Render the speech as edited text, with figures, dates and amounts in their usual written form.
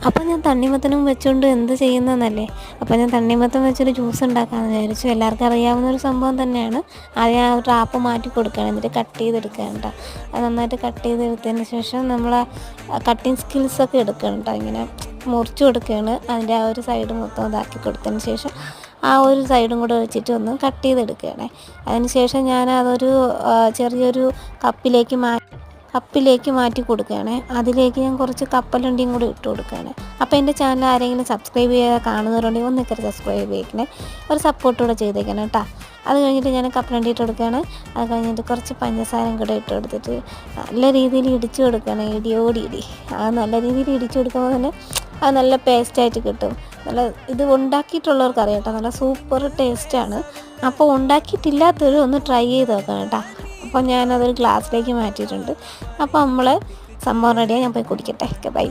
അപ്പോൾ ഞാൻ തണ്ണിമത്തനും വെച്ചുകൊണ്ട് എന്ത് ചെയ്യുന്നതെന്നല്ലേ. അപ്പോൾ ഞാൻ തണ്ണിമത്തൻ വെച്ചൊരു ജ്യൂസ് ഉണ്ടാക്കാമെന്ന് വിചാരിച്ചു. എല്ലാവർക്കും അറിയാവുന്നൊരു സംഭവം തന്നെയാണ്. ആദ്യം ആ റാപ്പ് മാറ്റി കൊടുക്കണം, എന്നിട്ട് കട്ട് ചെയ്തെടുക്കണം കേട്ടോ. അത് നന്നായിട്ട് കട്ട് ചെയ്തെടുത്തതിന് ശേഷം നമ്മൾ കട്ടിങ് സ്കിൽസൊക്കെ എടുക്കണം കേട്ടോ. ഇങ്ങനെ മുറിച്ച് കൊടുക്കുകയാണ്. അതിൻ്റെ ആ ഒരു സൈഡ് മൊത്തം ഇതാക്കി കൊടുത്തതിന് ശേഷം ആ ഒരു സൈഡും കൂടെ വെച്ചിട്ട് ഒന്ന് കട്ട് ചെയ്തെടുക്കുകയാണേ. അതിന് ശേഷം ഞാൻ അതൊരു ചെറിയൊരു കപ്പിലേക്ക് മാറ്റി കൊടുക്കുകയാണ്. അതിലേക്ക് ഞാൻ കുറച്ച് കപ്പലണ്ടിയും കൂടി ഇട്ട് കൊടുക്കുകയാണ്. അപ്പോൾ എൻ്റെ ചാനൽ ആരെങ്കിലും സബ്സ്ക്രൈബ് ചെയ്യാതെ കാണുന്നവരുണ്ടെങ്കിൽ ഒന്ന് കയറി സബ്സ്ക്രൈബ് ചെയ്യണേ, ഒരു സപ്പോർട്ടൂടെ ചെയ്തേക്കണം കേട്ടോ. അത് കഴിഞ്ഞിട്ട് ഞാൻ കപ്പലണ്ടി ഇട്ട് കൊടുക്കുകയാണ്. അത് കഴിഞ്ഞിട്ട് കുറച്ച് പഞ്ചസാരയും കൂടെ ഇട്ട് കൊടുത്തിട്ട് നല്ല രീതിയിൽ ഇടിച്ചു കൊടുക്കുകയാണ്. ഇടി അത് നല്ല രീതിയിൽ ഇടിച്ചു കൊടുക്കുമ്പോൾ തന്നെ അത് നല്ല പേസ്റ്റായിട്ട് കിട്ടും. നല്ല ഇത് ഉണ്ടാക്കിയിട്ടുള്ളവർക്ക് അറിയാം കേട്ടോ, നല്ല സൂപ്പർ ടേസ്റ്റാണ്. അപ്പോൾ ഉണ്ടാക്കിയിട്ടില്ലാത്തവർ ഒന്ന് ട്രൈ ചെയ്ത് നോക്കണം കേട്ടോ. അപ്പോൾ ഞാനതൊരു ഗ്ലാസ്സിലേക്ക് മാറ്റിയിട്ടുണ്ട്. അപ്പോൾ നമ്മൾ സംഭവം റെഡിയാണ്. ഞാൻ പോയി കുടിക്കട്ടെ. Okay, by.